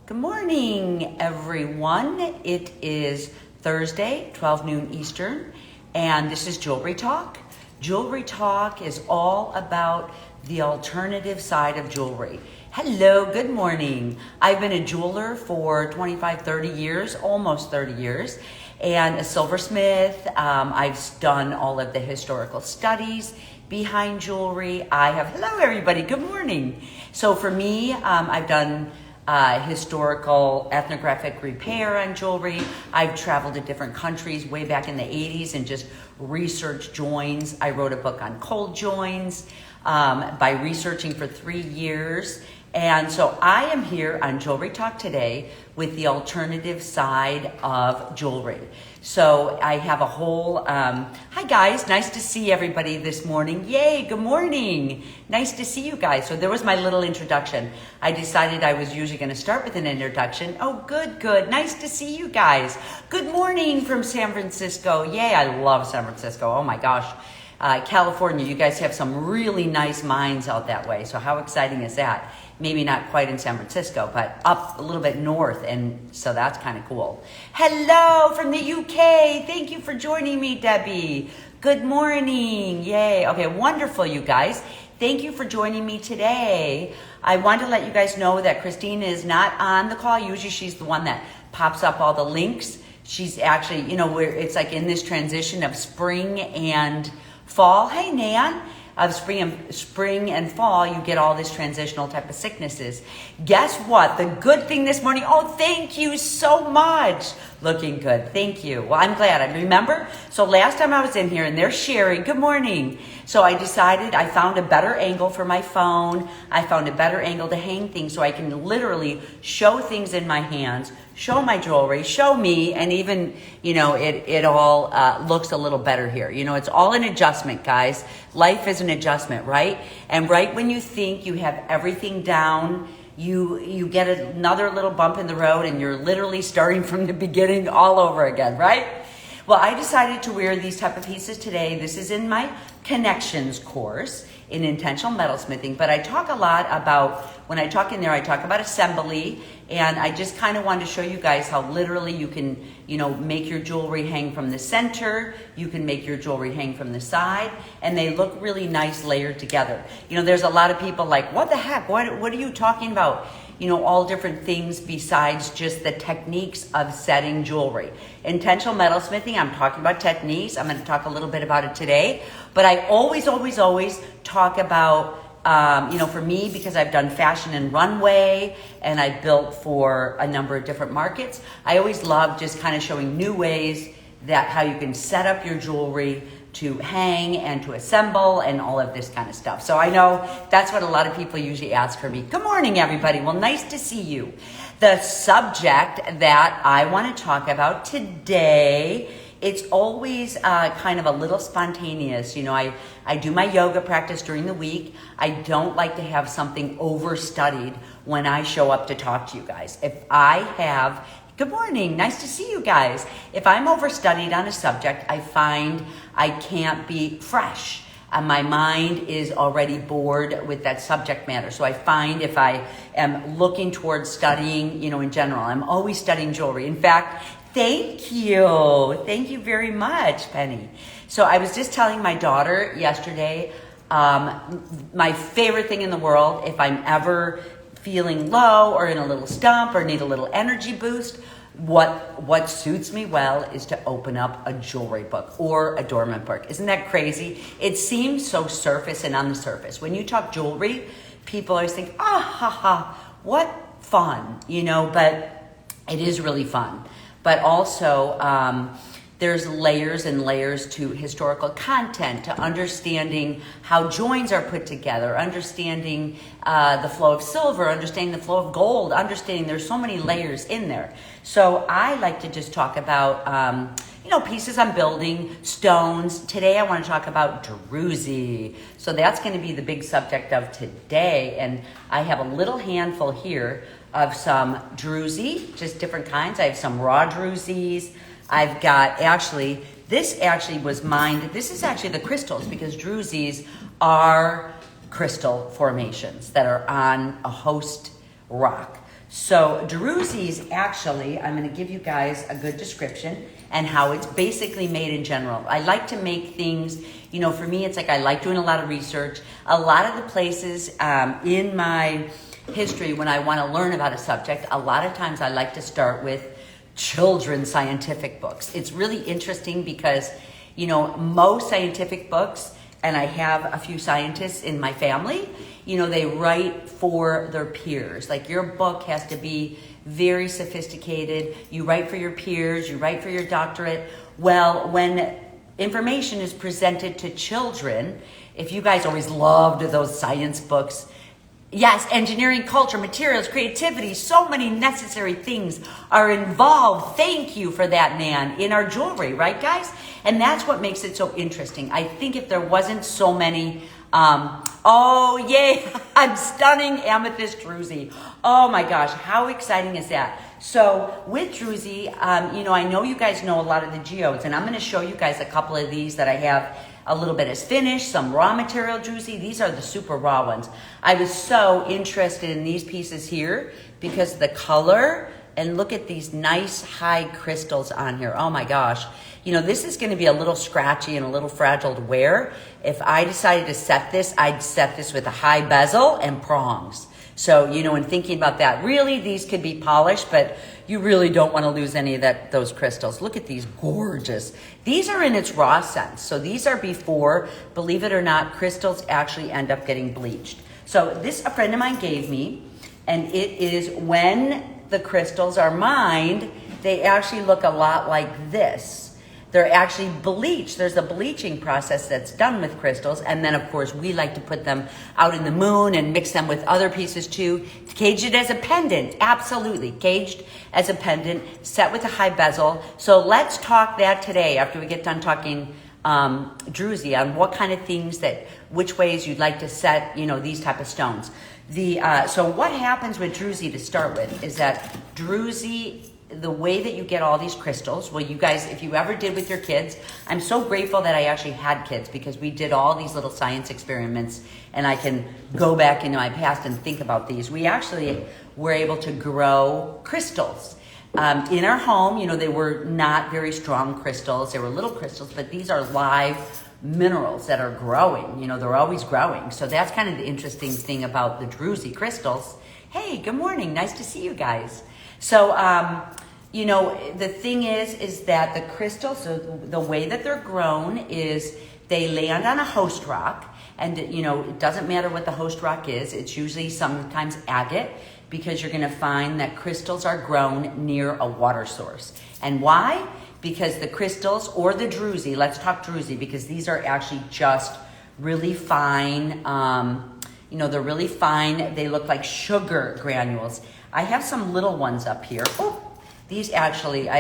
Good morning, everyone. It is Thursday, 12 noon Eastern, and this is Jewelry Talk. Jewelry Talk is all about the alternative side of jewelry. Hello, good morning. I've been a jeweler for 25, 30 years, almost 30 years, and a silversmith. I've done all of the historical studies behind jewelry. Hello everybody, good morning. So for me, I've done historical ethnographic repair on jewelry. I've traveled to different countries way back in the 80s and just researched joins. I wrote a book on cold joins by researching for 3 years. And so I am here on Jewelry Talk today with the alternative side of jewelry. So I have a whole, hi guys, nice to see everybody this morning. Yay, good morning. Nice to see you guys. So there was my little introduction. I decided I was usually going to start with an introduction. Oh, good. Nice to see you guys. Good morning from San Francisco. Yay, I love San Francisco. Oh my gosh. California, you guys have some really nice mines out that way. So how exciting is that? Maybe not quite in San Francisco, but up a little bit north. And so that's kind of cool. Hello from the UK. Thank you for joining me, Debbie. Good morning. Yay. Okay, wonderful, you guys. Thank you for joining me today. I wanted to let you guys know that Christine is not on the call. Usually she's the one that pops up all the links. She's actually, it's like in this transition of spring and fall. Hey, Nan. Of spring and fall, you get all this transitional type of sicknesses. Guess what? The good thing this morning, oh, thank you so much. Looking good. Thank you. Well, I'm glad. I remember. So last time I was in here and they're sharing. Good morning. So I decided I found a better angle for my phone. I found a better angle to hang things so I can literally show things in my hands, show my jewelry, show me, and even, it all looks a little better here. It's all an adjustment, guys. Life is an adjustment, right? And right when you think you have everything down, you get another little bump in the road and you're literally starting from the beginning all over again, right? Well, I decided to wear these type of pieces today. This is in my connections course in intentional metalsmithing, but I talk a lot about, when I talk in there, I talk about assembly, and I just kind of wanted to show you guys how literally you can, make your jewelry hang from the center, you can make your jewelry hang from the side, and they look really nice layered together. There's a lot of people like, what the heck, what are you talking about? All different things besides just the techniques of setting jewelry. Intentional metalsmithing, I'm talking about techniques. I'm going to talk a little bit about it today. But I always talk about, for me, because I've done fashion and runway, and I built for a number of different markets, I always love just kind of showing new ways that how you can set up your jewelry to hang and to assemble and all of this kind of stuff. So I know that's what a lot of people usually ask for me. Good morning, everybody. Well, nice to see you. The subject that I want to talk about today, it's always kind of a little spontaneous. I do my yoga practice during the week. I don't like to have something overstudied when I show up to talk to you guys. If I have Good morning. Nice to see you guys. If I'm overstudied on a subject, I find I can't be fresh. My mind is already bored with that subject matter. So I find if I am looking towards studying, in general, I'm always studying jewelry. In fact, thank you. Thank you very much, Penny. So I was just telling my daughter yesterday, my favorite thing in the world, if I'm ever feeling low or in a little stump or need a little energy boost, what suits me well is to open up a jewelry book or adornment book. Isn't that crazy? It seems so surface and on the surface. When you talk jewelry, people always think, what fun, but it is really fun. But also, there's layers and layers to historical content, to understanding how joins are put together, understanding the flow of silver, understanding the flow of gold, understanding there's so many layers in there. So I like to just talk about, pieces I'm building, stones. Today I want to talk about Druzy. So that's going to be the big subject of today. And I have a little handful here of some Druzy, just different kinds. I have some raw Druzys. I've got this was mined. This is actually the crystals, because Druzys are crystal formations that are on a host rock. So Druzy's actually, I'm going to give you guys a good description and how it's basically made in general. I like to make things, for me, it's like I like doing a lot of research. A lot of the places in my history when I want to learn about a subject, a lot of times I like to start with children's scientific books. It's really interesting because, most scientific books, and I have a few scientists in my family, they write for their peers. Like your book has to be very sophisticated. You write for your peers, you write for your doctorate. Well, when information is presented to children, if you guys always loved those science books, yes, engineering, culture, materials, creativity, so many necessary things are involved. Thank you for that, Nan, in our jewelry, right, guys? And that's what makes it so interesting. I think if there wasn't so many, oh, yay, I'm stunning amethyst Druzy. Oh my gosh, how exciting is that? So with Druzy, I know you guys know a lot of the geodes, and I'm going to show you guys a couple of these that I have a little bit as finished, some raw material Druzy. These are the super raw ones. I was so interested in these pieces here because the color, and look at these nice high crystals on here. Oh my gosh. This is going to be a little scratchy and a little fragile to wear. If I decided to set this, I'd set this with a high bezel and prongs. So, in thinking about that, really these could be polished, but you really don't want to lose any of those crystals. Look at these gorgeous. These are in its raw sense. So these are before, believe it or not, crystals actually end up getting bleached. So this a friend of mine gave me, and it is when the crystals are mined, they actually look a lot like this. They're actually bleached. There's a bleaching process that's done with crystals. And then, of course, we like to put them out in the moon and mix them with other pieces too. Cage it as a pendant. Absolutely. Caged as a pendant, set with a high bezel. So let's talk that today after we get done talking Druzy on what kind of things which ways you'd like to set, these type of stones. So what happens with Druzy to start with is that Druzy, the way that you get all these crystals, well, you guys, if you ever did with your kids, I'm so grateful that I actually had kids because we did all these little science experiments, and I can go back into my past and think about these. We actually were able to grow crystals. In our home, they were not very strong crystals. They were little crystals, but these are live minerals that are growing. They're always growing. So that's kind of the interesting thing about the Druzy crystals. Hey, good morning. Nice to see you guys. So, the thing is that the crystals, so the way that they're grown is they land on a host rock, and, it doesn't matter what the host rock is. It's usually sometimes agate, because you're going to find that crystals are grown near a water source. And why? Because the crystals, or the Druzy, let's talk Druzy, because these are actually just really fine, they're really fine. They look like sugar granules. I have some little ones up here. Oh, I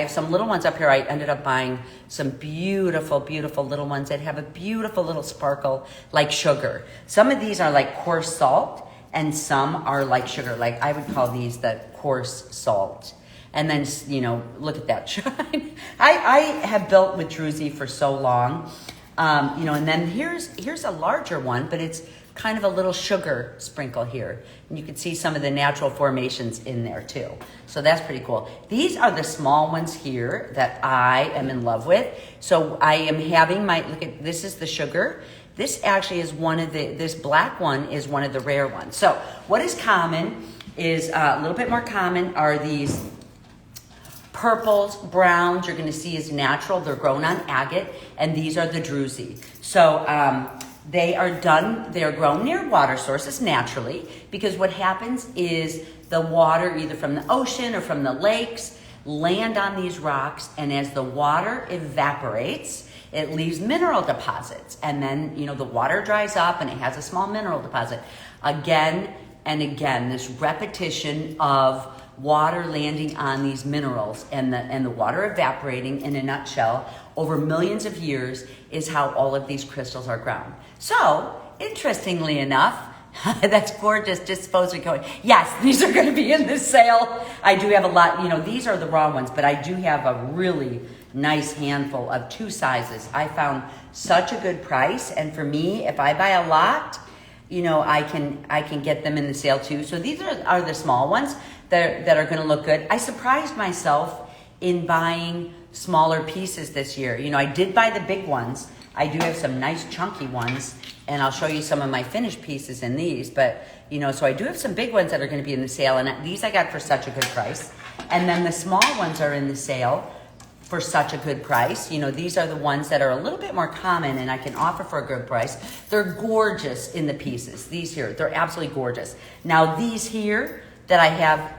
have some little ones up here. I ended up buying some beautiful, beautiful little ones that have a beautiful little sparkle like sugar. Some of these are like coarse salt, and some are like sugar. Like I would call these the coarse salt. And then, look at that shine. I have built with Druzy for so long. And then here's a larger one, but it's kind of a little sugar sprinkle here. And you can see some of the natural formations in there too. So that's pretty cool. These are the small ones here that I am in love with. So I am having this is the sugar. This actually is this black one is one of the rare ones. So what is common is a little bit more common are these purples, browns. You're going to see is natural. They're grown on agate, and these are the Druzy. So they're grown near water sources naturally, because what happens is the water, either from the ocean or from the lakes, land on these rocks, and as the water evaporates, it leaves mineral deposits. And then, the water dries up and it has a small mineral deposit. Again and again, this repetition of water landing on these minerals and the water evaporating, in a nutshell, over millions of years is how all of these crystals are ground. So, interestingly enough, that's gorgeous, just supposedly going, yes, these are going to be in this sale. I do have a lot, these are the raw ones, but I do have a really nice handful of 2 sizes. I found such a good price, and for me, if I buy a lot, I can get them in the sale too. So these are the small ones. that are going to look good. I surprised myself in buying smaller pieces this year. You know, I did buy the big ones. I do have some nice chunky ones, and I'll show you some of my finished pieces in these. But, you know, so I do have some big ones that are going to be in the sale, and these I got for such a good price. And then the small ones are in the sale for such a good price. You know, these are the ones that are a little bit more common and I can offer for a good price. They're gorgeous in the pieces. These here, they're absolutely gorgeous. Now these here that I have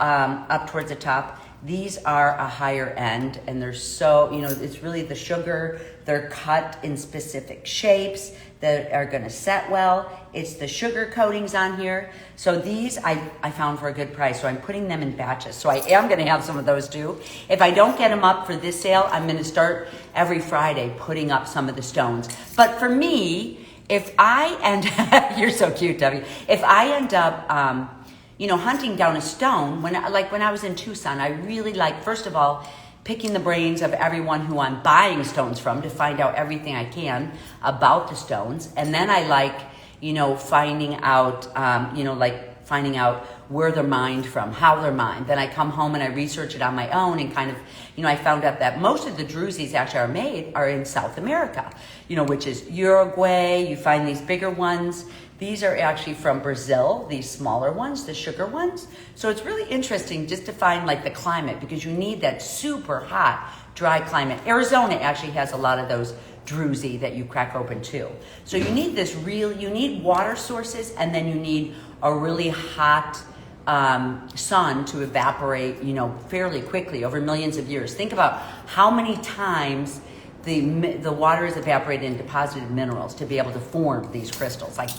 up towards the top, these are a higher end, and they're so, you know, it's really the sugar. They're cut in specific shapes that are going to set well. It's the sugar coatings on here. So these I found for a good price. So I'm putting them in batches. So I am going to have some of those too. If I don't get them up for this sale, I'm going to start every Friday putting up some of the stones. But for me, if I end, you're so cute, Debbie. If I end up, you know, hunting down a stone, when I was in Tucson, I really like, first of all, picking the brains of everyone who I'm buying stones from to find out everything I can about the stones. And then I like, you know, finding out, finding out where they're mined from, how they're mined. Then I come home and I research it on my own and kind of, you know, I found out that most of the Druzys actually are in South America, you know, which is Uruguay. You find these bigger ones. These are actually from Brazil, these smaller ones, the sugar ones. So it's really interesting just to find like the climate, because you need that super hot, dry climate. Arizona actually has a lot of those Druzy that you crack open too. So you need you need water sources, and then you need a really hot sun to evaporate, you know, fairly quickly over millions of years. Think about how many times the water is evaporated and deposited minerals to be able to form these crystals, like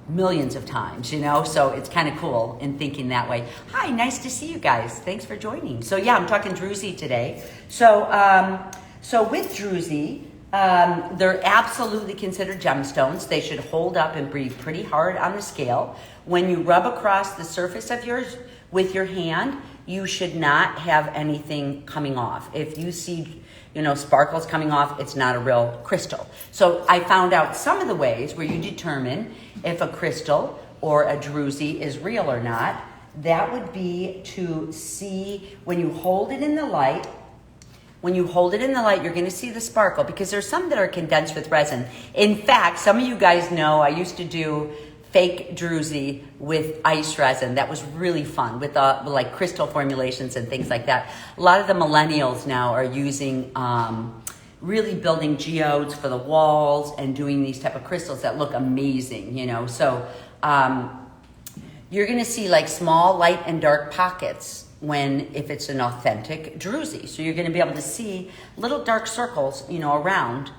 millions of times, you know. So it's kind of cool in thinking that way. Hi, nice to see you guys. Thanks for joining. So yeah, I'm talking Druzy today. So with Druzy, they're absolutely considered gemstones. They should hold up and breathe pretty hard on the scale. When you rub across the surface of yours with your hand, you should not have anything coming off. If you see, you know, sparkles coming off, it's not a real crystal. So I found out some of the ways where you determine if a crystal or a Druzy is real or not. That would be to see when you hold it in the light. When you hold it in the light, you're going to see the sparkle, because there's some that are condensed with resin. In fact, some of you guys know I used to do fake Druzy with ice resin. That was really fun with like crystal formulations and things like that. A lot of the millennials now are using really building geodes for the walls and doing these type of crystals that look amazing, you know. So you're going to see like small light and dark pockets if it's an authentic Druzy. So you're going to be able to see little dark circles, you know, around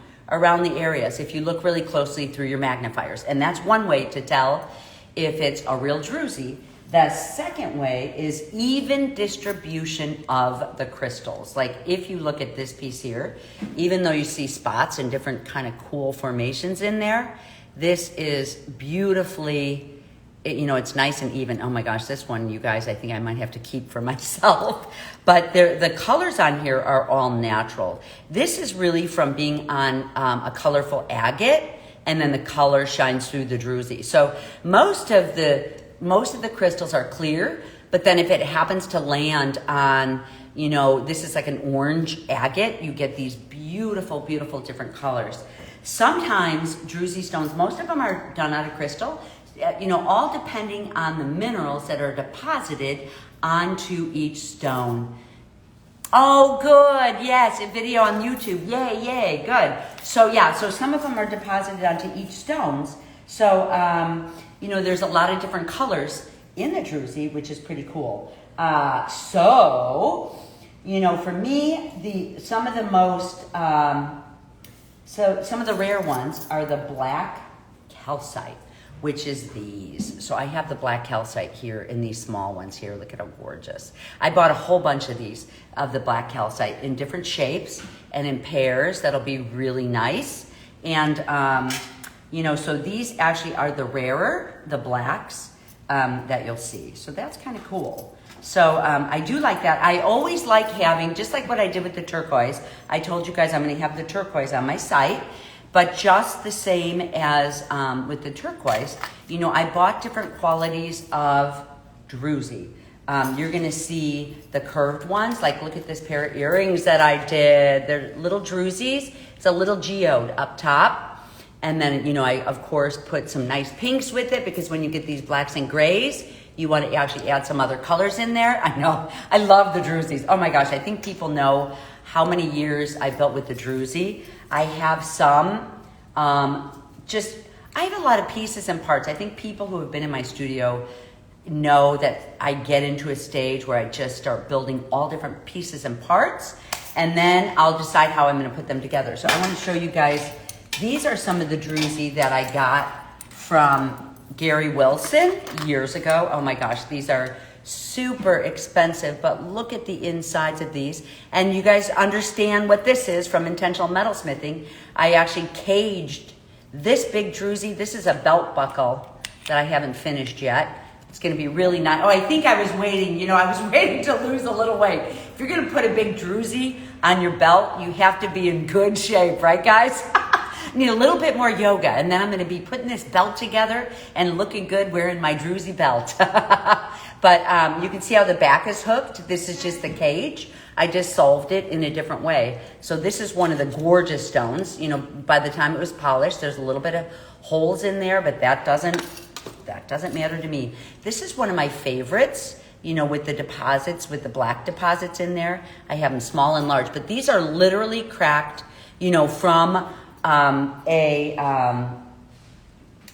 the areas if you look really closely through your magnifiers. And that's one way to tell if it's a real Druzy. The second way is even distribution of the crystals. Like if you look at this piece here, even though you see spots and different kind of cool formations in there, this is beautifully, you know, it's nice and even. Oh my gosh, this one, you guys, I think I might have to keep for myself. But the colors on here are all natural. This is really from being on a colorful agate, and then the color shines through the Druzy. So most of the crystals are clear, but then if it happens to land on, you know, this is like an orange agate, you get these beautiful, beautiful different colors. Sometimes Druzy stones, most of them are done out of crystal, you know, all depending on the minerals that are deposited onto each stone. Oh, good. Yes, a video on YouTube. Yay, yay, good. So yeah, so some of them are deposited onto each stones. So, you know, there's a lot of different colors in the Druzy, which is pretty cool. So, you know, for me, some of the rare ones are the black calcite, which is these. So I have the black calcite here in these small ones here. Look at how gorgeous. I bought a whole bunch of these, of the black calcite in different shapes and in pairs. That'll be really nice. And, you know, so these actually are the rarer, the blacks that you'll see. So that's kind of cool. So I do like that. I always like having, just like what I did with the turquoise, I told you guys I'm gonna have the turquoise on my site. But just the same as with the turquoise, you know, I bought different qualities of Druzy. You're gonna see the curved ones. Like, look at this pair of earrings that I did. They're little Druzys. It's a little geode up top. And then, you know, I, of course, put some nice pinks with it because when you get these blacks and grays, you want to actually add some other colors in there. I know. I love the Druzys. Oh my gosh. I think people know how many years I built with the Druzy. I have some, I have a lot of pieces and parts. I think people who have been in my studio know that I get into a stage where I just start building all different pieces and parts, and then I'll decide how I'm going to put them together. So I want to show you guys, these are some of the Druzy that I got from Gary Wilson years ago. Oh my gosh, these are super expensive, but look at the insides of these. And you guys understand what this is from Intentional Metalsmithing. I actually caged this big Druzy. This is a belt buckle that I haven't finished yet. It's going to be really nice. Oh, I think I was waiting. You know, I was waiting to lose a little weight. If you're going to put a big Druzy on your belt, you have to be in good shape, right, guys? Need a little bit more yoga, and then I'm going to be putting this belt together and looking good wearing my Druzy belt. But you can see how the back is hooked. This is just the cage. I just solved it in a different way. So this is one of the gorgeous stones. You know, by the time it was polished, there's a little bit of holes in there, but that doesn't matter to me. This is one of my favorites, you know, with the deposits, with the black deposits in there. I have them small and large, but these are literally cracked, you know, from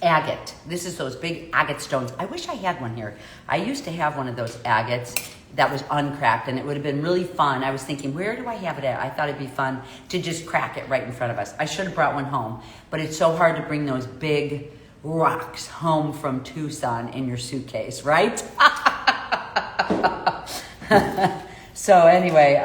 agate. This is those big agate stones. I wish I had one here. I used to have one of those agates that was uncracked, and it would have been really fun. I was thinking, where do I have it at? I thought it'd be fun to just crack it right in front of us. I should have brought one home, but it's so hard to bring those big rocks home from Tucson in your suitcase, right? So anyway,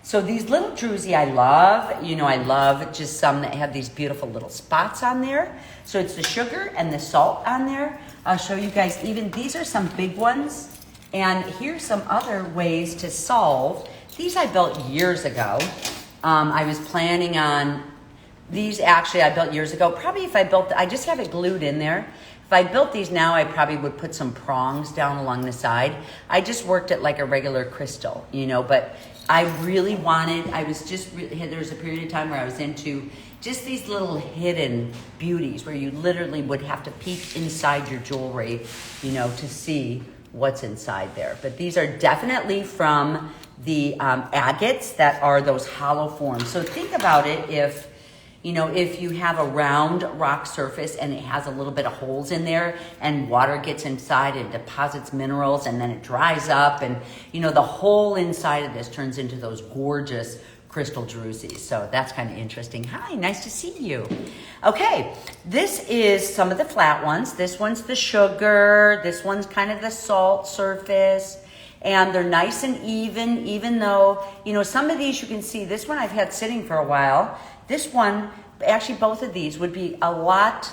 so these little Druzy I love. You know, I love just some that have these beautiful little spots on there. So it's the sugar and the salt on there. I'll show you guys, even these are some big ones. And here's some other ways to solve. These I built years ago. I was planning on, these actually I built years ago. Probably if I built, I just have it glued in there. If I built these now, I probably would put some prongs down along the side. I just worked it like a regular crystal, you know, but I really wanted, there was a period of time where I was into just these little hidden beauties where you literally would have to peek inside your jewelry, you know, to see what's inside there. But these are definitely from the agates that are those hollow forms. So think about it, if you have a round rock surface and it has a little bit of holes in there and water gets inside and deposits minerals and then it dries up, and you know, the whole inside of this turns into those gorgeous crystal Druzys. So that's kind of interesting. Hi, nice to see you. Okay, this is some of the flat ones. This one's the sugar. This one's kind of the salt surface. And they're nice and even though, you know, some of these you can see, this one I've had sitting for a while. This one, actually both of these would be a lot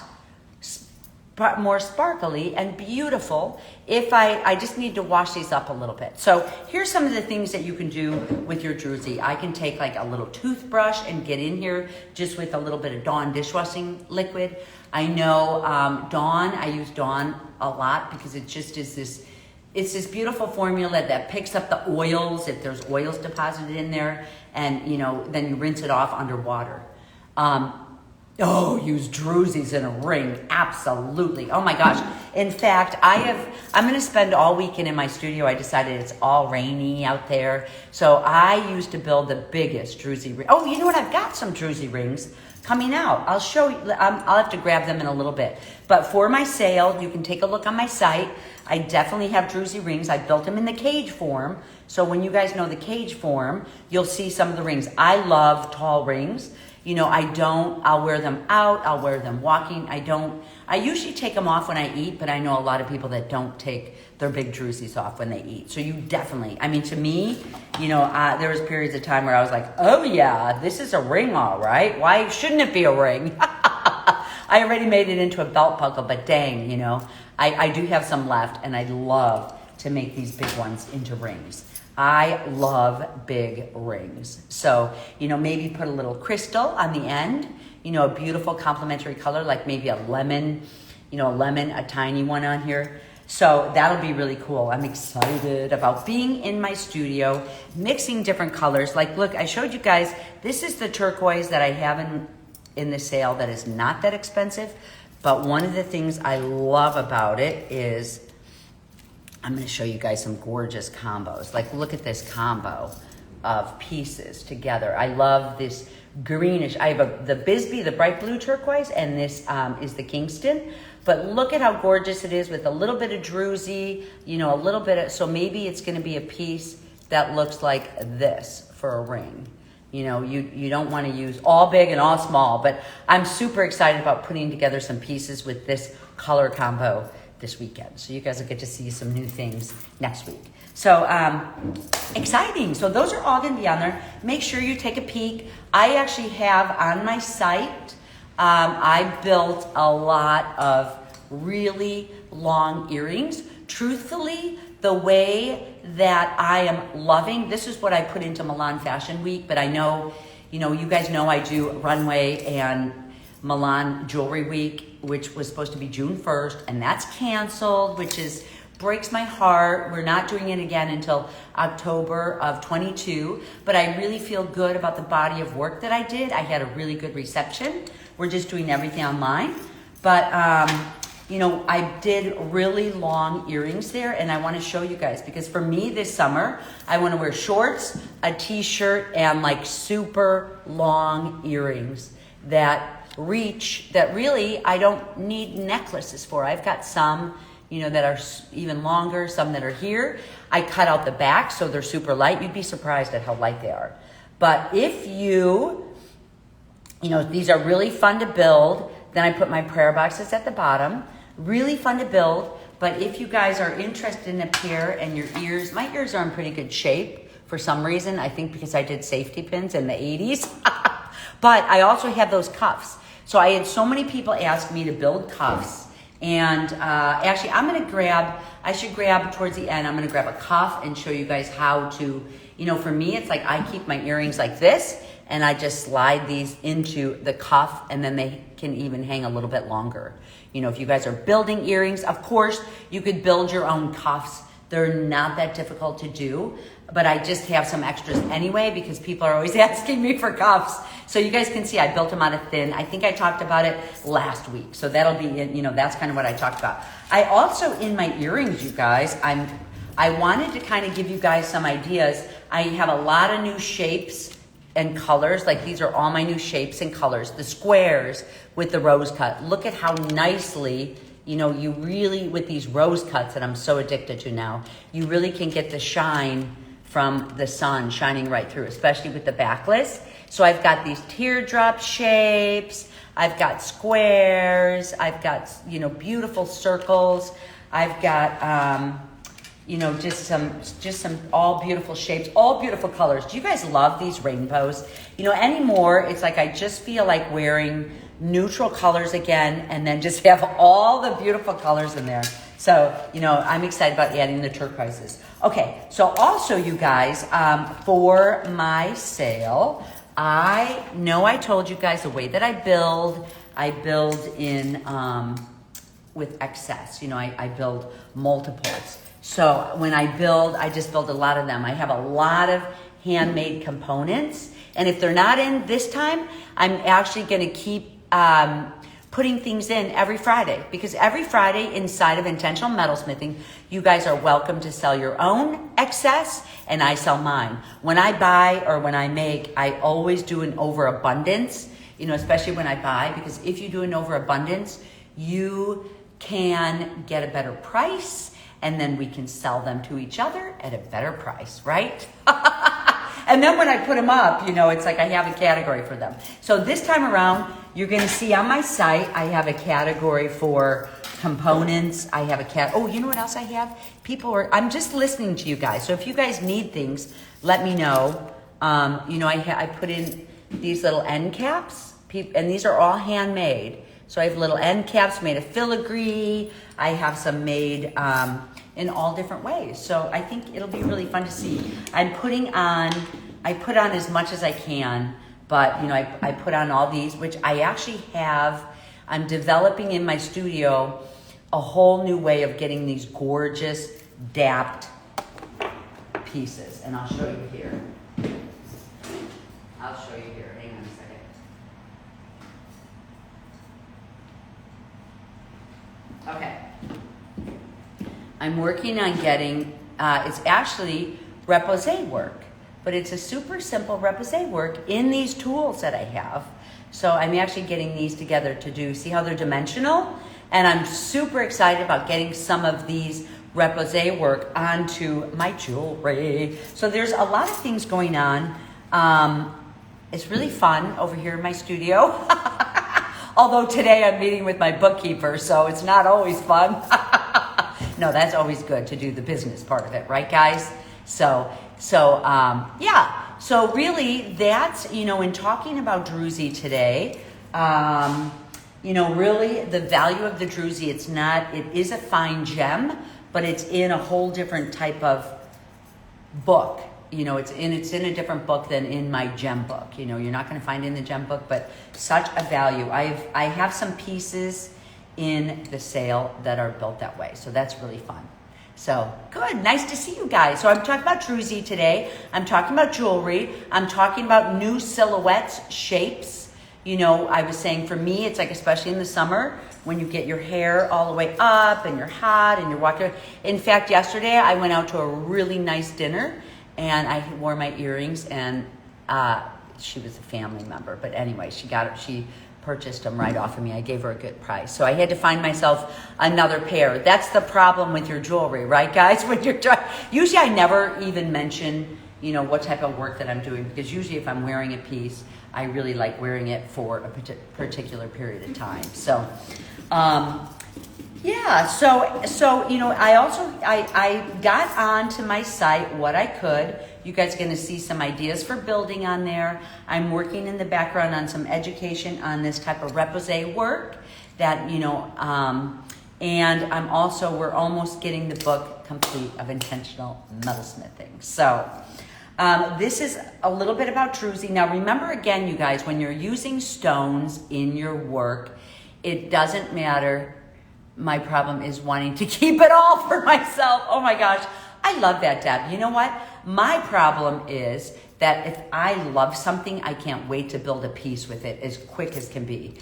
more sparkly and beautiful if I just need to wash these up a little bit. So here's some of the things that you can do with your Druzy. I can take like a little toothbrush and get in here just with a little bit of Dawn dishwashing liquid. I know Dawn, I use Dawn a lot because it just is this, it's this beautiful formula that picks up the oils, if there's oils deposited in there, and you know, then you rinse it off underwater. Use Druzys in a ring. Absolutely. Oh my gosh. In fact, I'm going to spend all weekend in my studio. I decided it's all rainy out there. So I used to build the biggest Druzy ring. Oh, you know what? I've got some Druzy rings coming out. I'll show you. I'll have to grab them in a little bit. But for my sale, you can take a look on my site. I definitely have Druzy rings. I built them in the cage form. So when you guys know the cage form, you'll see some of the rings. I love tall rings. You know, I'll wear them out. I'll wear them walking. I usually take them off when I eat, but I know a lot of people that don't take their big Druzys off when they eat. So you definitely, I mean, to me, you know, there was periods of time where I was like, oh yeah, this is a ring, all right. Why shouldn't it be a ring? I already made it into a belt buckle, but dang, you know, I do have some left, and I'd love to make these big ones into rings. I love big rings. So, you know, maybe put a little crystal on the end, you know, a beautiful complementary color, like maybe a lemon, a tiny one on here. So that'll be really cool. I'm excited about being in my studio, mixing different colors. Like, look, I showed you guys, this is the turquoise that I have in the sale that is not that expensive. But one of the things I love about it is, I'm gonna show you guys some gorgeous combos. Like, look at this combo of pieces together. I love this greenish. I have the Bisbee, the bright blue turquoise, and this is the Kingston. But look at how gorgeous it is with a little bit of druzy, you know, a little bit of, so maybe it's gonna be a piece that looks like this for a ring. You know, you don't wanna use all big and all small, but I'm super excited about putting together some pieces with this color combo this weekend. So you guys will get to see some new things next week. So exciting. So those are all gonna be on there. Make sure you take a peek. I actually have on my site, I built a lot of really long earrings. Truthfully, the way that I am loving, this is what I put into Milan Fashion Week, but I know, you know, you guys know I do Runway and Milan Jewelry Week, which was supposed to be June 1st, and that's canceled, which breaks my heart. We're not doing it again until October of 22, but I really feel good about the body of work that I did. I had a really good reception. We're just doing everything online, but you know, I did really long earrings there, and I want to show you guys, because for me this summer, I want to wear shorts, a t-shirt, and like super long earrings that reach, that really I don't need necklaces for. I've got some, you know, that are even longer, some that are here. I cut out the back so they're super light. You'd be surprised at how light they are. But if you know, these are really fun to build. Then I put my prayer boxes at the bottom. Really fun to build. But if you guys are interested in a pair and your ears, my ears are in pretty good shape for some reason. I think because I did safety pins in the 80s. But I also have those cuffs. So I had so many people ask me to build cuffs. And actually, I should grab towards the end, I'm going to grab a cuff and show you guys how to, you know, for me, it's like I keep my earrings like this, and I just slide these into the cuff, and then they can even hang a little bit longer. You know, if you guys are building earrings, of course, you could build your own cuffs. They're not that difficult to do, but I just have some extras anyway because people are always asking me for cuffs. So you guys can see I built them out of thin. I think I talked about it last week. So that'll be, you know, that's kind of what I talked about. I also, in my earrings, you guys, I wanted to kind of give you guys some ideas. I have a lot of new shapes and colors. Like, these are all my new shapes and colors. The squares with the rose cut. Look at how nicely, you know, you really, with these rose cuts that I'm so addicted to now, you really can get the shine from the sun shining right through, especially with the backless. So I've got these teardrop shapes. I've got squares. I've got, you know, beautiful circles. I've got, you know, just some all beautiful shapes, all beautiful colors. Do you guys love these rainbows? You know, anymore, it's like I just feel like wearing neutral colors again, and then just have all the beautiful colors in there. So, you know, I'm excited about adding the turquoises. Okay, so also, you guys, for my sale, I know I told you guys the way that I build in with excess. You know, I build multiples. So when I build, I just build a lot of them. I have a lot of handmade components. And if they're not in this time, I'm actually going to keep putting things in every Friday. Because every Friday inside of Intentional Metalsmithing, you guys are welcome to sell your own excess, and I sell mine. When I buy or when I make, I always do an overabundance, you know, especially when I buy, because if you do an overabundance, you can get a better price, and then we can sell them to each other at a better price, right? And then when I put them up, you know, it's like I have a category for them. So this time around, you're going to see on my site, I have a category for components. I have a oh, you know what else I have? I'm just listening to you guys. So if you guys need things, let me know. You know, I put in these little end caps, and these are all handmade. So I have little end caps made of filigree. I have some made in all different ways. So I think it'll be really fun to see. I put on as much as I can, but you know, I put on all these, which I actually have, I'm developing in my studio a whole new way of getting these gorgeous dapped pieces. And I'll show you here. Hang on a second. Okay. I'm working on getting, it's actually repoussé work, but it's a super simple repoussé work in these tools that I have. So I'm actually getting these together to do, see how they're dimensional? And I'm super excited about getting some of these repoussé work onto my jewelry. So there's a lot of things going on. It's really fun over here in my studio. Although today I'm meeting with my bookkeeper, so it's not always fun. No, that's always good to do the business part of it, right, guys? Yeah. So really, that's, in talking about Druzy today, really the value of the Druzy, it is a fine gem, but it's in a whole different type of book. It's in a different book than in my gem book. You're not going to find it in the gem book, but such a value. I have some pieces in the sale that are built that way. So that's really fun. So good, nice to see you guys. So I'm talking about Druzy today. I'm talking about jewelry. I'm talking about new silhouettes, shapes. I was saying for me, it's like, especially in the summer, when you get your hair all the way up and you're hot and you're walking. In fact, yesterday I went out to a really nice dinner and I wore my earrings, and she was a family member. But anyway, she purchased them right off of me. I gave her a good price. So I had to find myself another pair. That's the problem with your jewelry, right, guys? When you're usually I never even mention, what type of work that I'm doing, because usually if I'm wearing a piece, I really like wearing it for a particular period of time. So, yeah. So I got onto my site what I could. You guys are going to see some ideas for building on there. I'm working in the background on some education on this type of repoussé work that, and we're almost getting the book complete of intentional metalsmithing. So this is a little bit about Druzy. Now remember again, you guys, when you're using stones in your work, it doesn't matter. My problem is wanting to keep it all for myself. Oh my gosh. I love that, Deb. You know what? My problem is that if I love something, I can't wait to build a piece with it as quick as can be.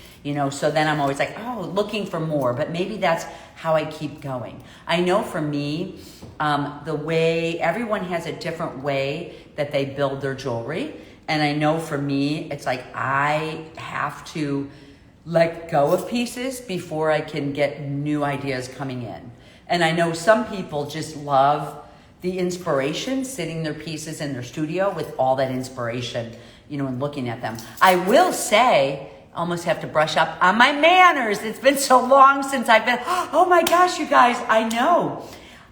So then I'm always like, looking for more. But maybe that's how I keep going. I know for me, the way everyone has a different way that they build their jewelry. And I know for me, it's like I have to let go of pieces before I can get new ideas coming in. And I know some people just love the inspiration, sitting their pieces in their studio with all that inspiration, and looking at them. I will say, almost have to brush up on my manners. It's been so long since I've been, oh my gosh, you guys, I know.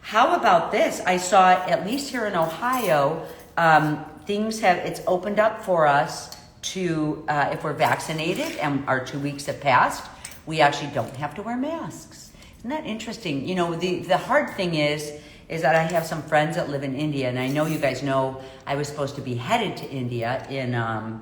How about this? I saw, at least here in Ohio, it's opened up for us to, if we're vaccinated and our 2 weeks have passed, we actually don't have to wear masks. Isn't that interesting? The hard thing is that I have some friends that live in India, and I know you guys know I was supposed to be headed to India I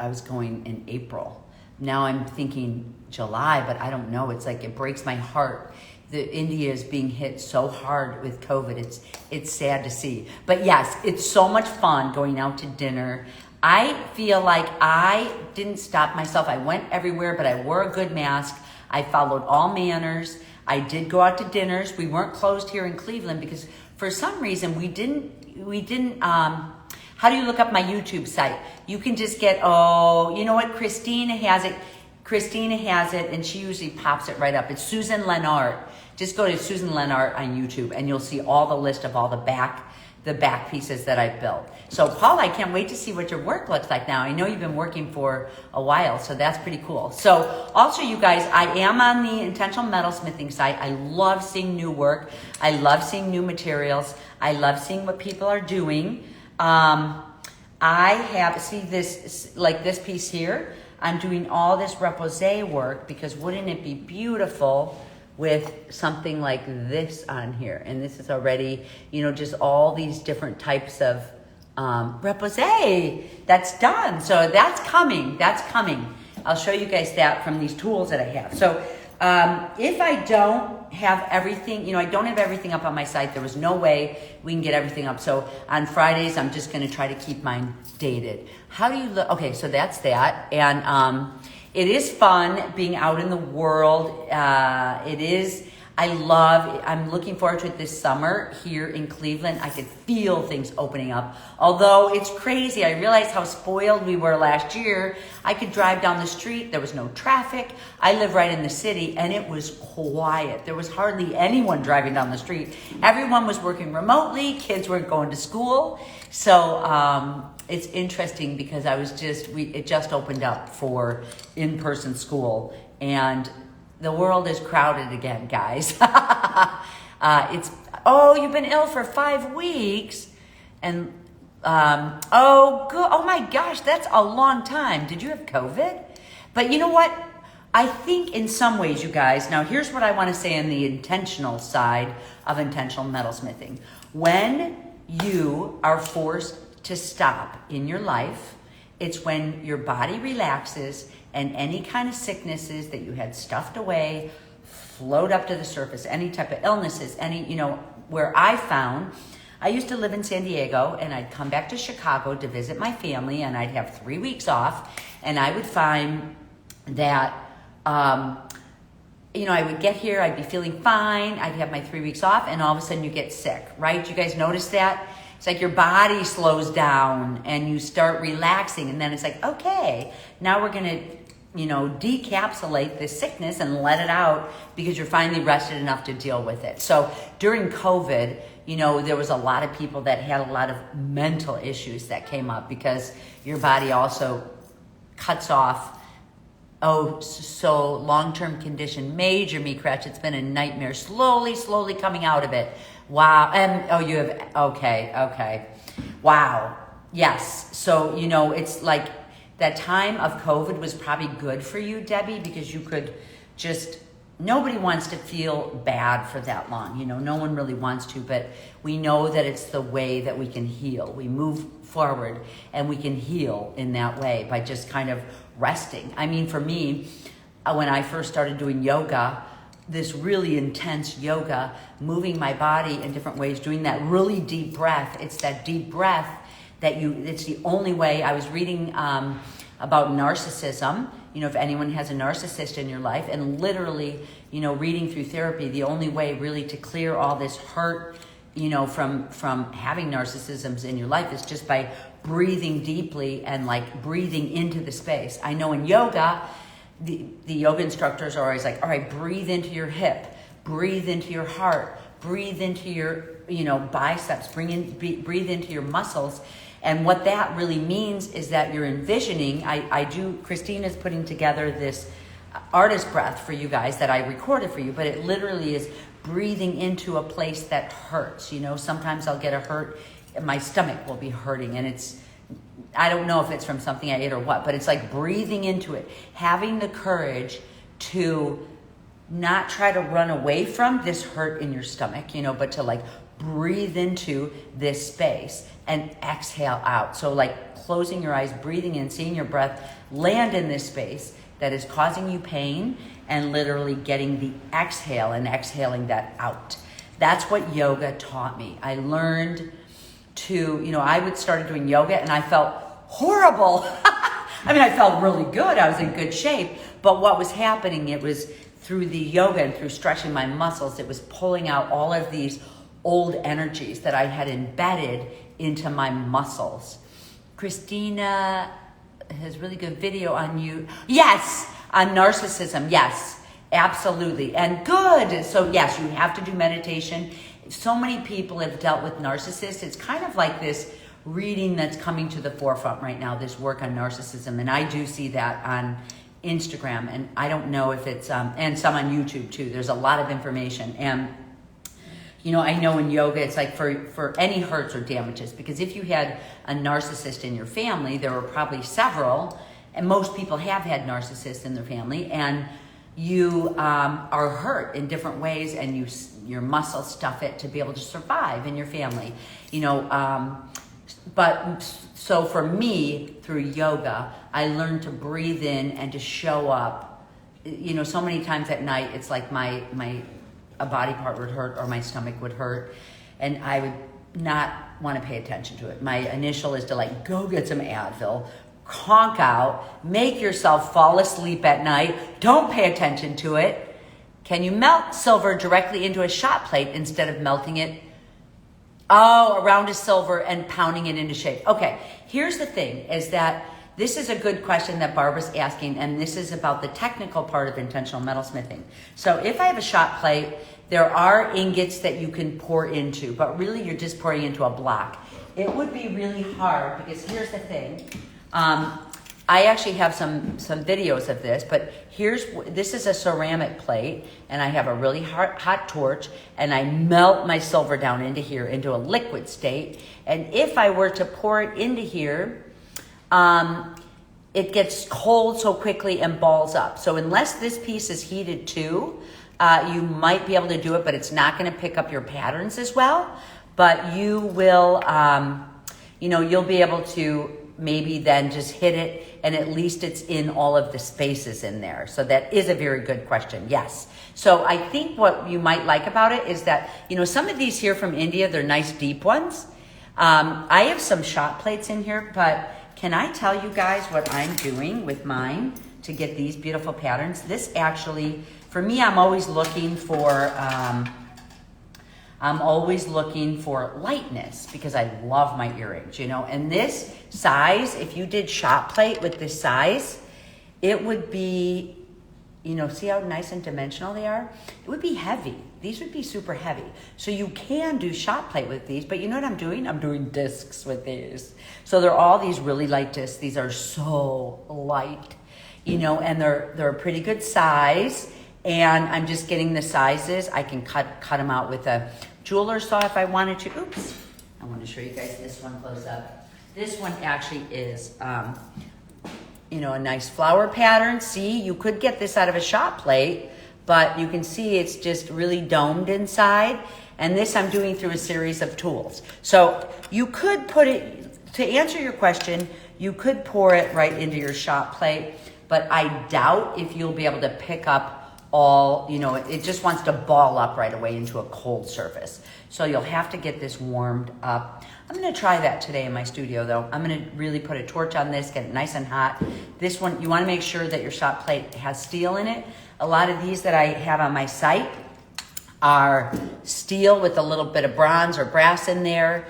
was going in April. Now I'm thinking July, but I don't know. It's like, it breaks my heart. India is being hit so hard with COVID. It's sad to see. But yes, it's so much fun going out to dinner. I feel like I didn't stop myself. I went everywhere, but I wore a good mask. I followed all manners. I did go out to dinners. We weren't closed here in Cleveland because for some reason we didn't, how do you look up my YouTube site? You can just get, you know what? Christina has it, and she usually pops it right up. It's Susan Lennart. Just go to Susan Lennart on YouTube and you'll see all the list of all the back pieces that I've built. So Paul, I can't wait to see what your work looks like now. I know you've been working for a while, so that's pretty cool. So also you guys, I am on the Intentional Metalsmithing site. I love seeing new work. I love seeing new materials. I love seeing what people are doing. I have, see this, like this piece here, I'm doing all this repoussé work because wouldn't it be beautiful with something like this on here? And this is already, just all these different types of repoussé that's done. So that's coming. I'll show you guys that from these tools that I have. So if I don't have everything, I don't have everything up on my site. There was no way we can get everything up. So on Fridays, I'm just going to try to keep mine dated. How do you look? Okay, so that's that. And it is fun being out in the world. I'm looking forward to it this summer here in Cleveland. I could feel things opening up. Although it's crazy, I realized how spoiled we were last year. I could drive down the street. There was no traffic. I live right in the city and it was quiet. There was hardly anyone driving down the street. Everyone was working remotely. Kids weren't going to school. So it's interesting because it just opened up for in-person school, and the world is crowded again, guys. You've been ill for 5 weeks. And, oh my gosh, that's a long time. Did you have COVID? But you know what? I think in some ways, you guys, now here's what I want to say on the intentional side of intentional metalsmithing. When you are forced to stop in your life, it's when your body relaxes and any kind of sicknesses that you had stuffed away float up to the surface, any type of illnesses, where I used to live in San Diego, and I'd come back to Chicago to visit my family, and I'd have 3 weeks off, and I would find that, I would get here, I'd be feeling fine, I'd have my 3 weeks off, and all of a sudden you get sick, right? You guys notice that? It's like your body slows down and you start relaxing, and then it's like, okay, now we're gonna, decapsulate this sickness and let it out because you're finally rested enough to deal with it. So during COVID, there was a lot of people that had a lot of mental issues that came up because your body also cuts off. So long-term condition, major me crutch. It's been a nightmare. Slowly coming out of it. Wow. And you have, okay. Wow. Yes. So, it's like that time of COVID was probably good for you, Debbie, because you could nobody wants to feel bad for that long. No one really wants to, but we know that it's the way that we can heal. We move forward and we can heal in that way by just kind of resting. I mean, for me, when I first started doing yoga, this really intense yoga, moving my body in different ways, doing that really deep breath. It's that deep breath it's the only way. I was reading about narcissism, if anyone has a narcissist in your life, and literally, reading through therapy, the only way really to clear all this hurt, from having narcissisms in your life is just by breathing deeply and like breathing into the space. I know in yoga, the yoga instructors are always like, all right, breathe into your hip, breathe into your heart, breathe into your, biceps, breathe into your muscles. And what that really means is that you're envisioning, Christina's putting together this artist breath for you guys that I recorded for you, but it literally is breathing into a place that hurts. Sometimes I'll get a hurt, my stomach will be hurting, and I don't know if it's from something I ate or what, but it's like breathing into it, having the courage to not try to run away from this hurt in your stomach, but to like breathe into this space and exhale out. So like closing your eyes, breathing in, seeing your breath land in this space that is causing you pain, and literally getting the exhale and exhaling that out. That's what yoga taught me. I learned to, I started doing yoga and I felt horrible. I mean, I felt really good. I was in good shape. But what was happening, it was through the yoga and through stretching my muscles, it was pulling out all of these old energies that I had embedded into my muscles. Christina has really good video on you. Yes, on narcissism. Yes, absolutely. And good. So yes, you have to do meditation. So many people have dealt with narcissists. It's kind of like this reading that's coming to the forefront right now, this work on narcissism. And I do see that on Instagram, and I don't know if it's, and some on YouTube too. There's a lot of information. And I know in yoga, it's like for any hurts or damages, because if you had a narcissist in your family, there were probably several, and most people have had narcissists in their family, and you are hurt in different ways, and your muscles stuff it to be able to survive in your family. So for me, through yoga, I learned to breathe in and to show up. You know, so many times at night, it's like a body part would hurt or my stomach would hurt, and I would not want to pay attention to it. My initial is to like, go get some Advil, conk out, make yourself fall asleep at night, don't pay attention to it. Can you melt silver directly into a shot plate instead of melting it around a silver and pounding it into shape? Okay, here's the thing, is that this is a good question that Barbara's asking, and this is about the technical part of intentional metalsmithing. So if I have a shot plate, there are ingots that you can pour into, but really you're just pouring into a block. It would be really hard, because here's the thing. I actually have some videos of this, but this is a ceramic plate, and I have a really hot torch, and I melt my silver down into here, into a liquid state. And if I were to pour it into here, it gets cold so quickly and balls up. So unless this piece is heated too, you might be able to do it, but it's not going to pick up your patterns as well. But you will, you'll be able to maybe then just hit it, and at least it's in all of the spaces in there. So that is a very good question, yes. So I think what you might like about it is that, some of these here from India, they're nice deep ones. I have some shot plates in here, but can I tell you guys what I'm doing with mine to get these beautiful patterns? This actually, for me, I'm always looking for lightness, because I love my earrings, and this size, if you did shot plate with this size, it would be, see how nice and dimensional they are? It would be heavy. These would be super heavy. So you can do shot plate with these, but you know what I'm doing? I'm doing discs with these. So they're all these really light discs. These are so light, and they're a pretty good size. And I'm just getting the sizes. I can cut them out with a jeweler saw if I wanted to. Oops. I want to show you guys this one close up. This one actually is, a nice flower pattern. See, you could get this out of a shot plate, but you can see it's just really domed inside. And this I'm doing through a series of tools. So you could put it, to answer your question, you could pour it right into your shot plate, but I doubt if you'll be able to pick up all, it just wants to ball up right away into a cold surface. So you'll have to get this warmed up. I'm going to try that today in my studio though. I'm going to really put a torch on this, get it nice and hot. This one, you want to make sure that your shot plate has steel in it. A lot of these that I have on my site are steel with a little bit of bronze or brass in there,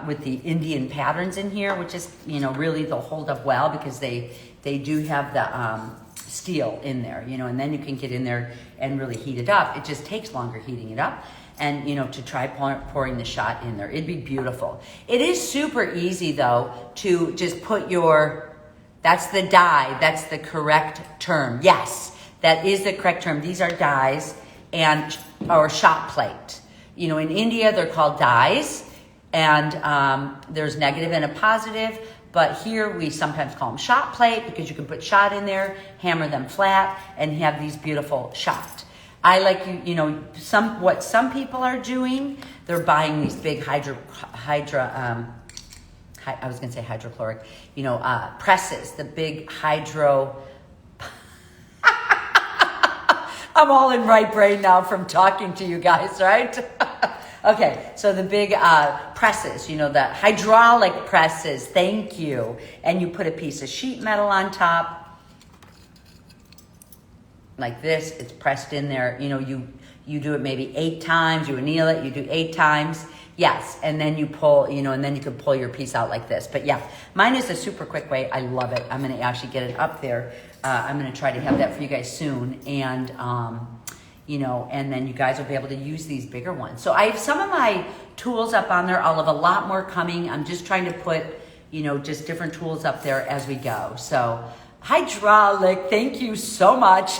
with the Indian patterns in here, which is, really they'll hold up well because they do have the steel in there, and then you can get in there and really heat it up. It just takes longer heating it up, and to try pouring the shot in there. It'd be beautiful. It is super easy though to just put that's the die, that's the correct term. Yes, that is the correct term. These are dies or shot plate. In India they're called dies, and there's negative and a positive. But here we sometimes call them shot plate because you can put shot in there, hammer them flat, and have these beautiful shot. I like, what some people are doing, they're buying these big hydrochloric, presses, the big hydro. I'm all in right brain now from talking to you guys, right? Okay, so the big presses, the hydraulic presses, thank you. And you put a piece of sheet metal on top, like this, it's pressed in there. You do it maybe 8 times, you anneal it, you do 8 times. Yes, and then you pull, and then you can pull your piece out like this. But yeah, mine is a super quick way. I love it. I'm gonna actually get it up there. I'm gonna try to have that for you guys soon. And, and then you guys will be able to use these bigger ones. So I have some of my tools up on there. I'll have a lot more coming. I'm just trying to put, just different tools up there as we go. So hydraulic, thank you so much.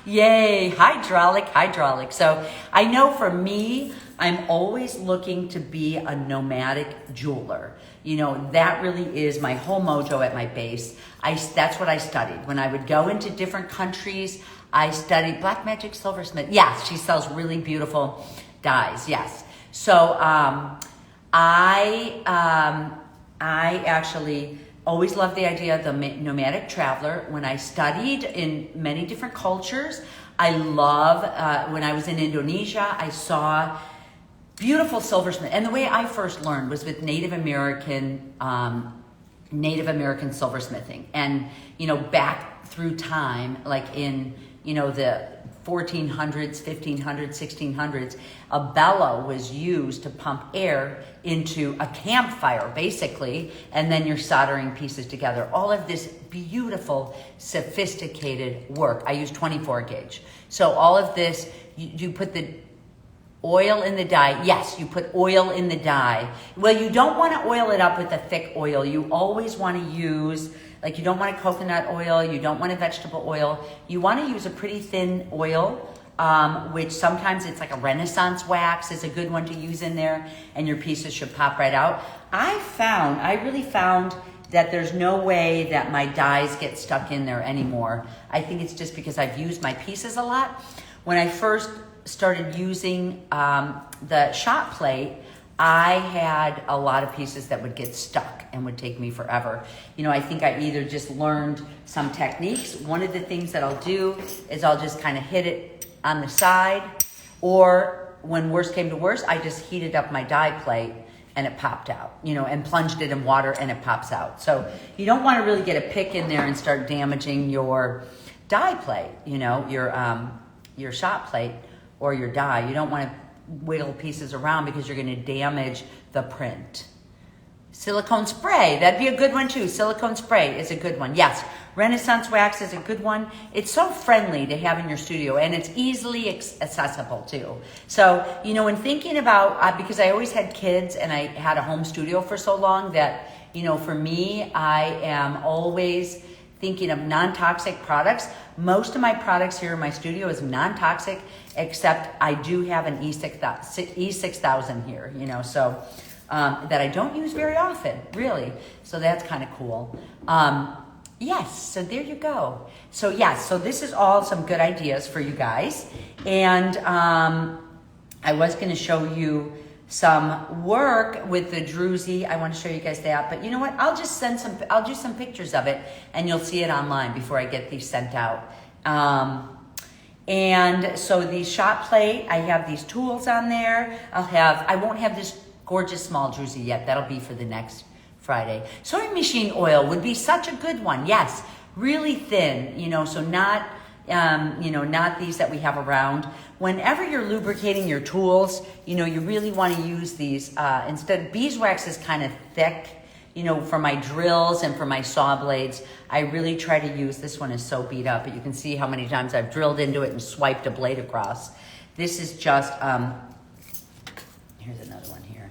Yay, hydraulic. So I know for me, I'm always looking to be a nomadic jeweler. That really is my whole mojo at my base. That's what I studied. When I would go into different countries, I studied Black Magic Silversmith. Yes, she sells really beautiful dies, yes. So I actually always loved the idea of the nomadic traveler. When I studied in many different cultures, I love, when I was in Indonesia, I saw beautiful silversmith. And the way I first learned was with Native American silversmithing. And, back through time, like in, the 1400s, 1500s, 1600s, a bellow was used to pump air into a campfire, basically, and then you're soldering pieces together. All of this beautiful, sophisticated work. I use 24 gauge. So all of this, you put the oil in the dye. Yes, you put oil in the dye. Well, you don't want to oil it up with a thick oil. You always want to use, like, you don't want a coconut oil. You don't want a vegetable oil. You want to use a pretty thin oil, which sometimes it's like a Renaissance wax is a good one to use in there, and your pieces should pop right out. I really found that there's no way that my dyes get stuck in there anymore. I think it's just because I've used my pieces a lot. When I first started using the shot plate, I had a lot of pieces that would get stuck and would take me forever. I think I either just learned some techniques. One of the things that I'll do is I'll just kind of hit it on the side, or when worst came to worst, I just heated up my dye plate and it popped out, and plunged it in water and it pops out. So you don't want to really get a pick in there and start damaging your dye plate, your shot plate or your dye. You don't want to wiggle pieces around because you're going to damage the print. Silicone spray, that'd be a good one too. Silicone spray is a good one. Yes, Renaissance wax is a good one. It's so friendly to have in your studio, and it's easily accessible too. So, when thinking about, because I always had kids and I had a home studio for so long that, for me, I am always thinking of non-toxic products. Most of my products here in my studio is non-toxic, except I do have an E6000 here, so that I don't use very often, really. So that's kind of cool. Yes, so there you go. So yes, so this is all some good ideas for you guys. And I was going to show you some work with the Druzy. I want to show you guys that, but you know what? I'll do some pictures of it and you'll see it online before I get these sent out. And so the shot plate, I have these tools on there. I won't have this gorgeous small Druzy yet. That'll be for the next Friday. Sewing machine oil would be such a good one. Yes, really thin, so not, not these that we have around. Whenever you're lubricating your tools, you really want to use these, instead, beeswax is kind of thick, for my drills and for my saw blades. I really try to use, this one is so beat up, but you can see how many times I've drilled into it and swiped a blade across. This is just, here's another one here.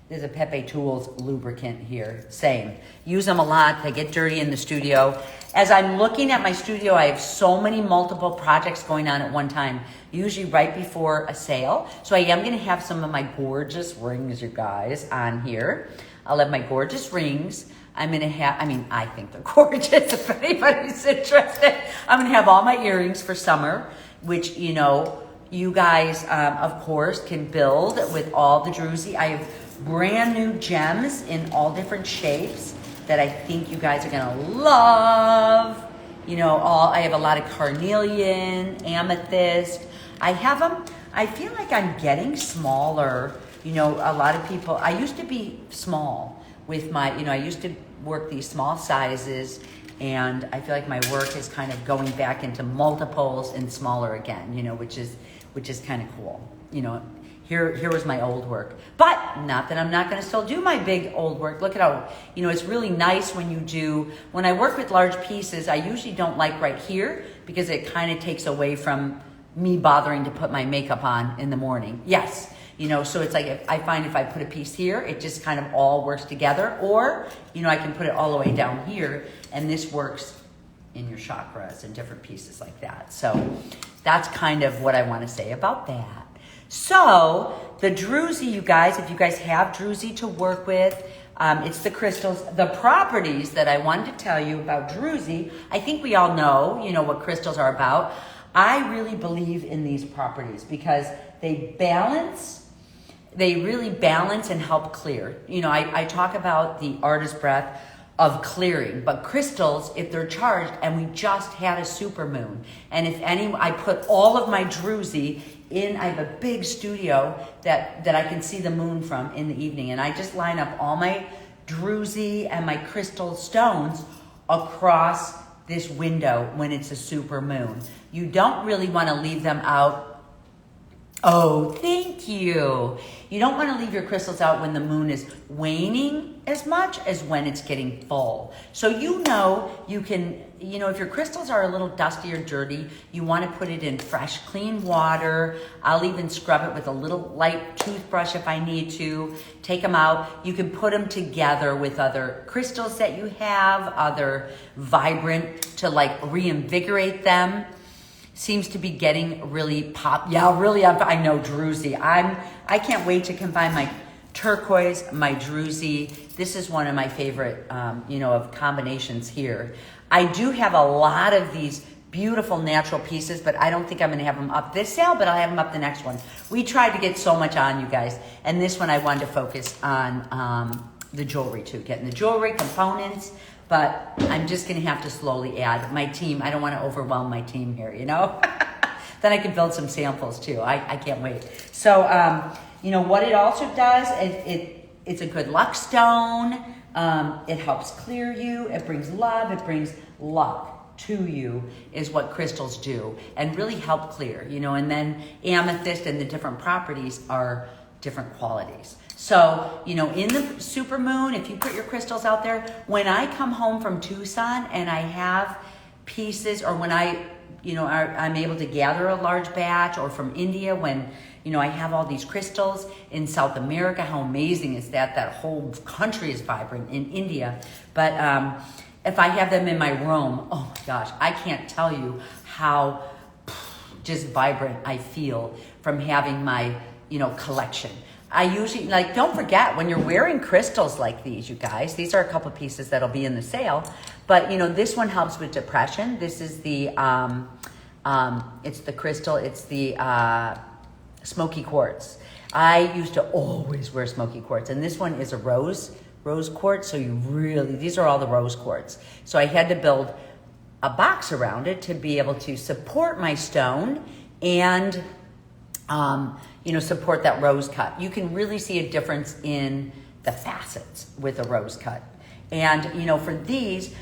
There's a Pepe Tools lubricant here, same. Use them a lot, they get dirty in the studio. As I'm looking at my studio, I have so many multiple projects going on at one time, usually right before a sale. So I am going to have some of my gorgeous rings, you guys, on here. I'll have my gorgeous rings. I'm going to have, I think they're gorgeous if anybody's interested. I'm going to have all my earrings for summer, which, you guys, of course, can build with all the Druzy. I have brand new gems in all different shapes that I think you guys are gonna love. I have a lot of carnelian, amethyst. I have them, I feel like I'm getting smaller. A lot of people, I used to be small with my, I used to work these small sizes, and I feel like my work is kind of going back into multiples and smaller again, which is kind of cool. Here was my old work. But not that I'm not going to still do my big old work. Look at how, it's really nice when I work with large pieces, I usually don't like right here because it kind of takes away from me bothering to put my makeup on in the morning. Yes, so it's like I find if I put a piece here, it just kind of all works together. Or, I can put it all the way down here, and this works in your chakras and different pieces like that. So that's kind of what I want to say about that. So the Druzy, you guys, if you guys have Druzy to work with, it's the crystals, the properties that I wanted to tell you about Druzy. I think we all know, what crystals are about. I really believe in these properties because they balance they really balance and help clear. You know, I talk about the artist breath of clearing, but crystals, if they're charged, and we just had a super moon, and if any, I put all of my druzy in, I have a big studio that I can see the moon from in the evening, and I just line up all my druzy and my crystal stones across this window when it's a super moon. You don't really want to leave them out. Oh, thank you. You don't want to leave your crystals out when the moon is waning as much as when it's getting full. So you can, if your crystals are a little dusty or dirty, you want to put it in fresh, clean water. I'll even scrub it with a little light toothbrush if I need to. Take them out. You can put them together with other crystals that you have, other vibrant, to like reinvigorate them. Seems to be getting really pop. Yeah, really, I know druzy. I can't wait to combine my turquoise, my druzy. This is one of my favorite, of combinations here. I do have a lot of these beautiful natural pieces, but I don't think I'm going to have them up this sale, but I'll have them up the next one. We tried to get so much on, you guys. And this one I wanted to focus on the jewelry too, getting the jewelry components. But I'm just going to have to slowly add my team. I don't want to overwhelm my team here, Then I can build some samples too. I can't wait. So, what it also does, it's a good luck stone. It helps clear you. It brings love. It brings luck to you is what crystals do and really help clear, and then amethyst and the different properties are different qualities. So, in the supermoon, if you put your crystals out there, when I come home from Tucson and I have pieces, or when I'm able to gather a large batch, or from India when, I have all these crystals in South America, how amazing is that? That whole country is vibrant in India. But if I have them in my room, oh my gosh, I can't tell you how just vibrant I feel from having my, collection. I usually, don't forget, when you're wearing crystals like these, you guys, these are a couple pieces that'll be in the sale, but, this one helps with depression. This is the, it's the crystal, it's the smoky quartz. I used to always wear smoky quartz, and this one is a rose quartz, so these are all the rose quartz. So I had to build a box around it to be able to support my stone and, support that rose cut. You can really see a difference in the facets with a rose cut. And, for these,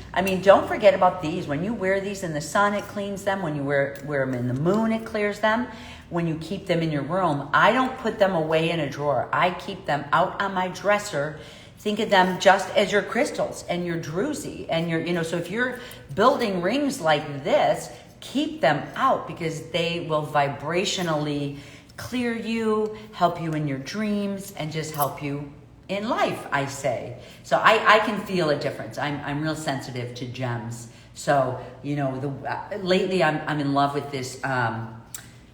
don't forget about these. When you wear these in the sun, it cleans them. When you wear them in the moon, it clears them. When you keep them in your room, I don't put them away in a drawer. I keep them out on my dresser. Think of them just as your crystals and your druzy and your, so if you're building rings like this, keep them out because they will vibrationally clear you, help you in your dreams, and just help you in life, I say. So I can feel a difference. I'm real sensitive to gems. So, lately I'm in love with this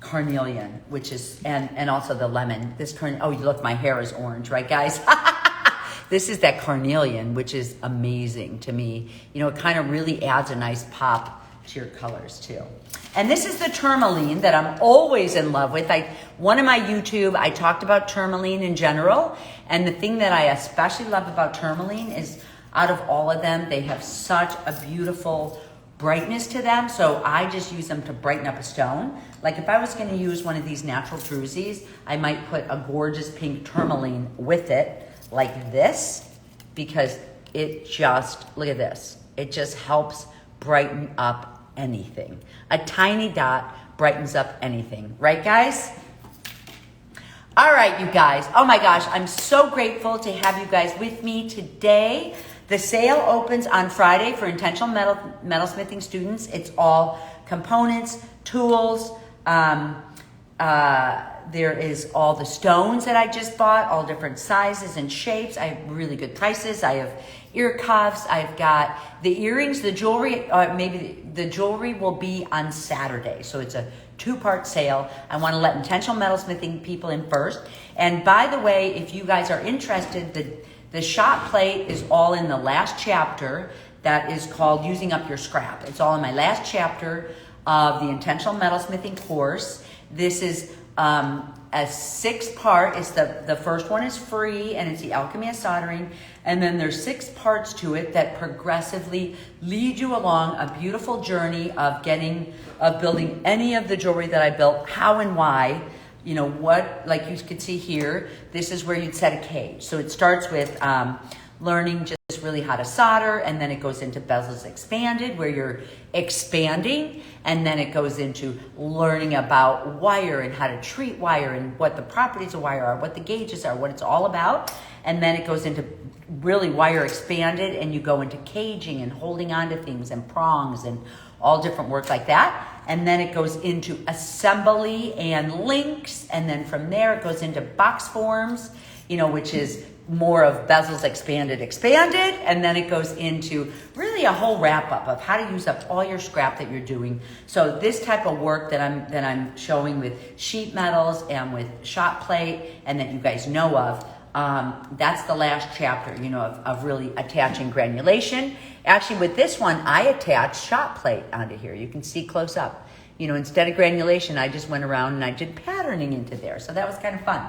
carnelian, which is, and also the lemon. Oh, look, my hair is orange, right, guys? This is that carnelian, which is amazing to me. It kind of really adds a nice pop to your colors too. And this is the tourmaline that I'm always in love with. One of my YouTube, I talked about tourmaline in general. And the thing that I especially love about tourmaline is out of all of them, they have such a beautiful brightness to them. So I just use them to brighten up a stone. Like if I was going to use one of these natural druzys, I might put a gorgeous pink tourmaline with it like this, because it just, look at this. It just helps brighten up anything. A tiny dot brightens up anything. Right, guys? All right, you guys. Oh my gosh, I'm so grateful to have you guys with me today. The sale opens on Friday for intentional metalsmithing students. It's all components, tools. There is all the stones that I just bought, all different sizes and shapes. I have really good prices. I have ear cuffs. I've got the earrings, the jewelry. Maybe the jewelry will be on Saturday. So it's a 2-part sale. I want to let intentional metalsmithing people in first. And by the way, if you guys are interested, the shop plate is all in the last chapter that is called Using Up Your Scrap. It's all in my last chapter of the intentional metalsmithing course. This is a 6-part. It's the first one is free, and it's the Alchemy of Soldering. And then there's 6 parts to it that progressively lead you along a beautiful journey of building any of the jewelry that I built, how and why. You know what, like you can see here, this is where you'd set a cage. So it starts with learning just really how to solder, and then it goes into bezels expanded, where you're expanding, and then it goes into learning about wire and how to treat wire and what the properties of wire are, what the gauges are, what it's all about. And then it goes into really wire expanded, and you go into caging and holding on to things and prongs and all different work like that. And then it goes into assembly and links, and then from there it goes into box forms, you know, which is more of bezels expanded, and then it goes into really a whole wrap up of how to use up all your scrap that you're doing. So this type of work that I'm showing with sheet metals and with shot plate, and that you guys know of, that's the last chapter, you know, of really attaching granulation. Actually, with this one, I attached shot plate onto here. You can see close up. You know, instead of granulation, I just went around and I did patterning into there. So that was kind of fun.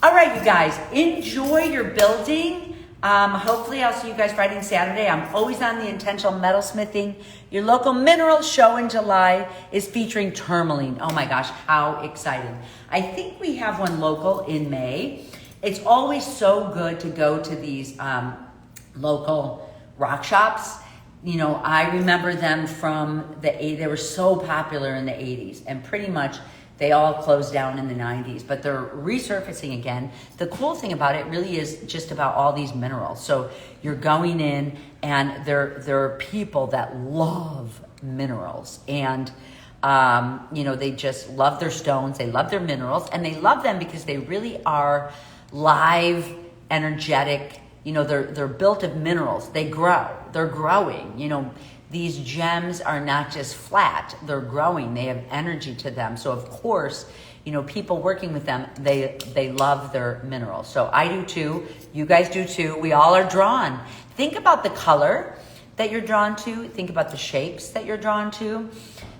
All right, you guys, enjoy your building. Hopefully I'll see you guys Friday and Saturday. I'm always on the Intentional Metalsmithing. Your local mineral show in July is featuring tourmaline. Oh my gosh, how exciting. I think we have one local in May. It's always so good to go to these local rock shops. You know, I remember them from the 80s. They were so popular in the 80s, and pretty much they all closed down in the 90s, but they're resurfacing again. The cool thing about it really is just about all these minerals. So you're going in, and there are people that love minerals, and you know, they just love their stones, they love their minerals, and they love them because they really are live, energetic. You know, they're built of minerals. They grow. They're growing. You know, these gems are not just flat. They're growing. They have energy to them. So of course, you know, people working with them, they love their minerals. So I do too. You guys do too. We all are drawn. Think about the color that you're drawn to. Think about the shapes that you're drawn to.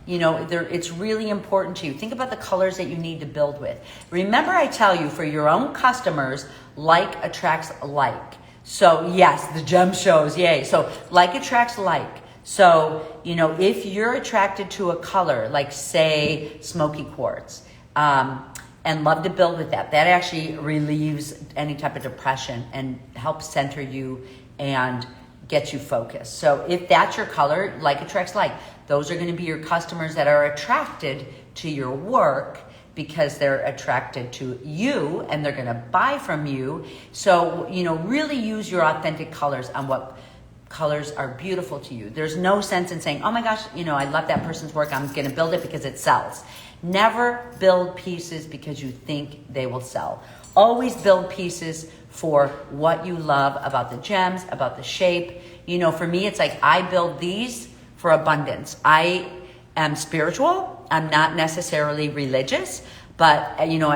You know, it's really important to you. Think about the colors that you need to build with. Remember, I tell you, for your own customers, like attracts like. So yes, the gem shows, yay. So like attracts like. So, you know, if you're attracted to a color, like say smoky quartz, and love to build with that actually relieves any type of depression and helps center you and get you focused. So if that's your color, like attracts like, those are going to be your customers that are attracted to your work because they're attracted to you and they're going to buy from you. So, you know, really use your authentic colors on what colors are beautiful to you. There's no sense in saying, oh my gosh, you know, I love that person's work, I'm going to build it because it sells. Never build pieces because you think they will sell. Always build pieces for what you love about the gems, about the shape. You know, for me, it's like I build these for abundance. I am spiritual. I'm not necessarily religious, but you know,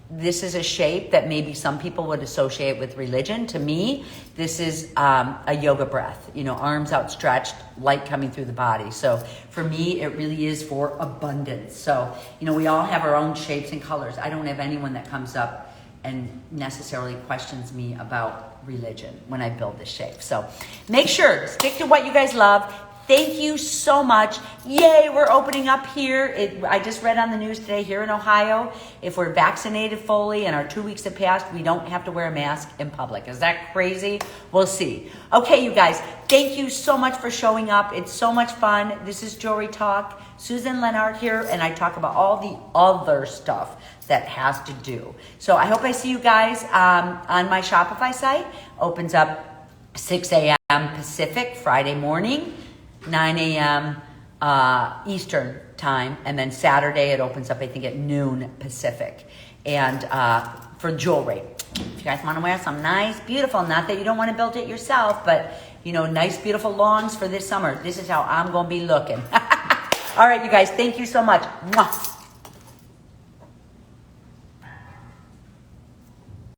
this is a shape that maybe some people would associate with religion. To me, this is a yoga breath, you know, arms outstretched, light coming through the body. So for me, it really is for abundance. So, you know, we all have our own shapes and colors. I don't have anyone that comes up and necessarily questions me about religion when I build this shape. So make sure, stick to what you guys love. Thank you so much. Yay, we're opening up here. I just read on the news today here in Ohio, if we're vaccinated fully and our 2 weeks have passed, we don't have to wear a mask in public. Is that crazy? We'll see. Okay, you guys, thank you so much for showing up. It's so much fun. This is Jewelry Talk. Susan Lennart here, and I talk about all the other stuff that has to do. So I hope I see you guys on my Shopify site. Opens up 6 a.m. Pacific Friday morning. 9 a.m. Eastern time, and then Saturday it opens up, I think, at noon Pacific. And for jewelry, if you guys want to wear some nice, beautiful, not that you don't want to build it yourself, but you know, nice, beautiful longs for this summer. This is how I'm going to be looking. All right, you guys, thank you so much. Mwah.